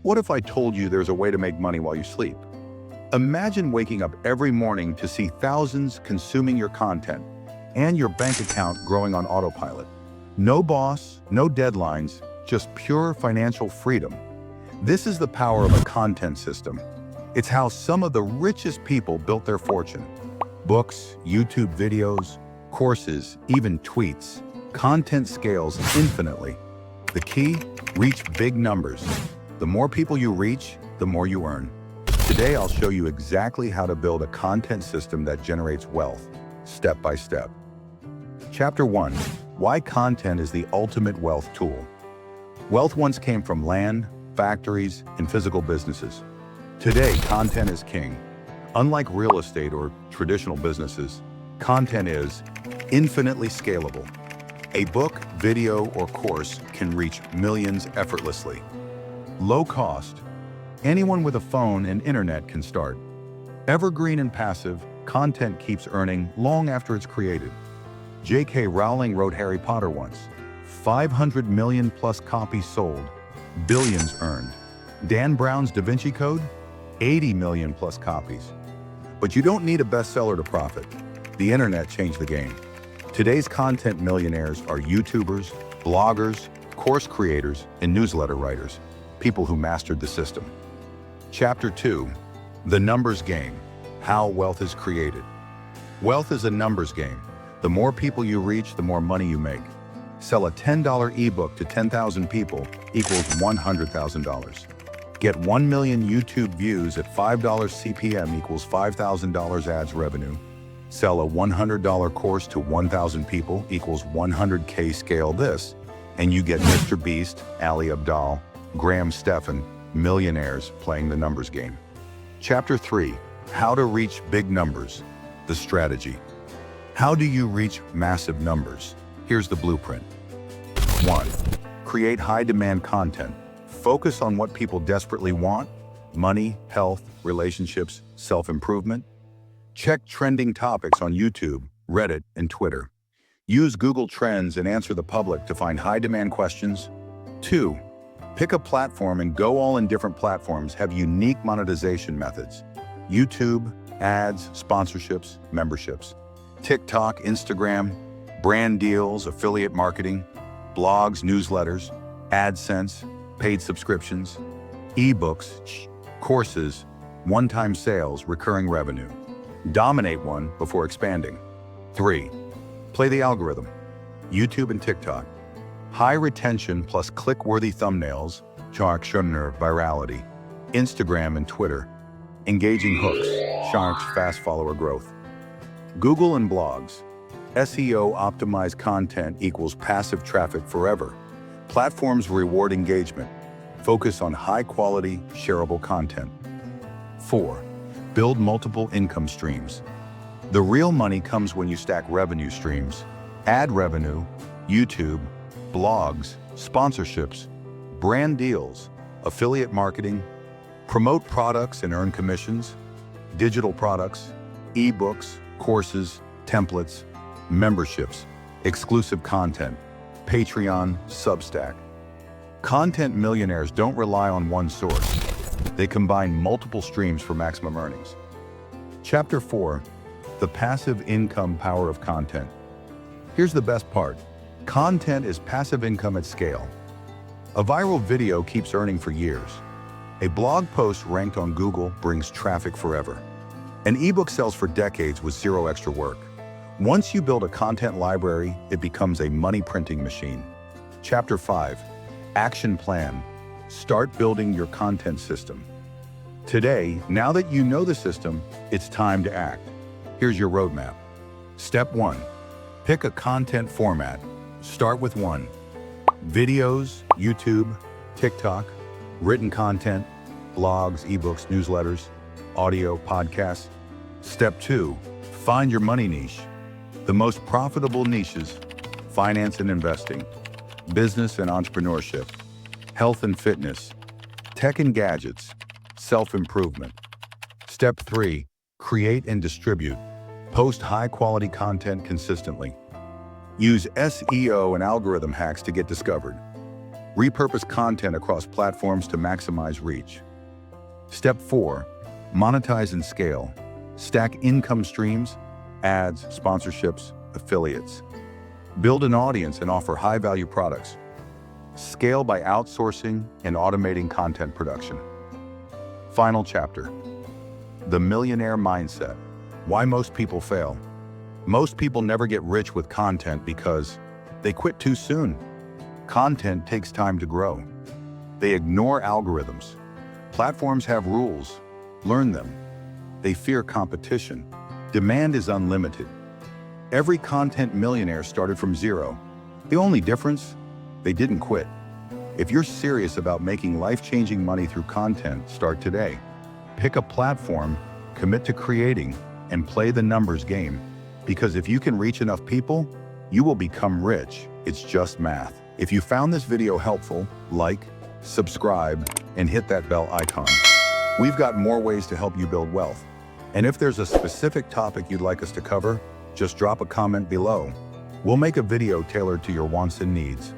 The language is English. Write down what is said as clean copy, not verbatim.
What if I told you there's a way to make money while you sleep? Imagine waking up every morning to see thousands consuming your content and your bank account growing on autopilot. No boss, no deadlines, just pure financial freedom. This is the power of a content system. It's how some of the richest people built their fortune. Books, YouTube videos, courses, even tweets. Content scales infinitely. The key? Reach big numbers. The more people you reach, the more you earn. Today, I'll show you exactly how to build a content system that generates wealth, step by step. Chapter 1. Why content is the ultimate wealth tool. Wealth once came from land, factories, and physical businesses. Today, content is king. Unlike real estate or traditional businesses, content is infinitely scalable. A book, video, or course can reach millions effortlessly. Low cost. Anyone with a phone and internet can start. Evergreen and passive, content keeps earning long after it's created. J.K. Rowling wrote Harry Potter once. 500 million plus copies sold, billions earned. Dan Brown's Da Vinci Code? 80 million plus copies. But you don't need a bestseller to profit. The internet changed the game. Today's content millionaires are YouTubers, bloggers, course creators, and newsletter writers, people who mastered the system. Chapter 2. The Numbers Game. How Wealth is Created. Wealth is a numbers game. The more people you reach, the more money you make. Sell a $10 ebook to 10,000 people equals $100,000. Get 1 million YouTube views at $5 CPM equals $5,000 ads revenue. Sell a $100 course to 1,000 people equals 100K. Scale this, and you get Mr. Beast, Ali Abdaal, Graham Stephan, millionaires playing the numbers game. Chapter 3. How to reach big numbers. The strategy. How do you reach massive numbers? Here's the blueprint. 1. Create high-demand content. Focus on what people desperately want: money, health, relationships, self-improvement. Check trending topics on YouTube, Reddit, and Twitter. Use Google Trends and answer the public to find high-demand questions. 2. Pick a platform and go all in. Different platforms have unique monetization methods. YouTube, ads, sponsorships, memberships. TikTok, Instagram, brand deals, affiliate marketing, blogs, newsletters, AdSense, paid subscriptions, ebooks, courses, one-time sales, recurring revenue. Dominate one before expanding. 3. Play the algorithm. YouTube and TikTok. High retention plus click-worthy thumbnails, virality. Instagram and Twitter. Engaging hooks, fast follower growth. Google and blogs. SEO optimized content equals passive traffic forever. Platforms reward engagement. Focus on high-quality, shareable content. 4. Build multiple income streams. The real money comes when you stack revenue streams. Ad revenue, YouTube, blogs, sponsorships, brand deals, affiliate marketing, promote products and earn commissions, digital products, ebooks, courses, templates, memberships, exclusive content, Patreon, Substack. Content millionaires don't rely on one source. They combine multiple streams for maximum earnings. Chapter 4. The passive income power of content. Here's the best part. Content is passive income at scale. A viral video keeps earning for years. A blog post ranked on Google brings traffic forever. An ebook sells for decades with zero extra work. Once you build a content library, it becomes a money printing machine. Chapter 5. Action Plan. Start building your content system. Today, now that you know the system, it's time to act. Here's your roadmap. Step 1. Pick a content format. Start with 1. Videos, YouTube, TikTok, written content, blogs, ebooks, newsletters, audio, podcasts. Step 2. Find your money niche. The most profitable niches: finance and investing, business and entrepreneurship, health and fitness, tech and gadgets, self-improvement. Step 3. Create and distribute. Post high-quality content consistently. Use SEO and algorithm hacks to get discovered. Repurpose content across platforms to maximize reach. Step 4. Monetize and scale. Stack income streams, ads, sponsorships, affiliates. Build an audience and offer high-value products. Scale by outsourcing and automating content production. Final chapter. The millionaire mindset. Why most people fail. Most people never get rich with content because they quit too soon. Content takes time to grow. They ignore algorithms. Platforms have rules. Learn them. They fear competition. Demand is unlimited. Every content millionaire started from zero. The only difference? They didn't quit. If you're serious about making life-changing money through content, start today. Pick a platform, commit to creating, and play the numbers game. Because if you can reach enough people, you will become rich. It's just math. If you found this video helpful, like, subscribe, and hit that bell icon. We've got more ways to help you build wealth. And if there's a specific topic you'd like us to cover, just drop a comment below. We'll make a video tailored to your wants and needs.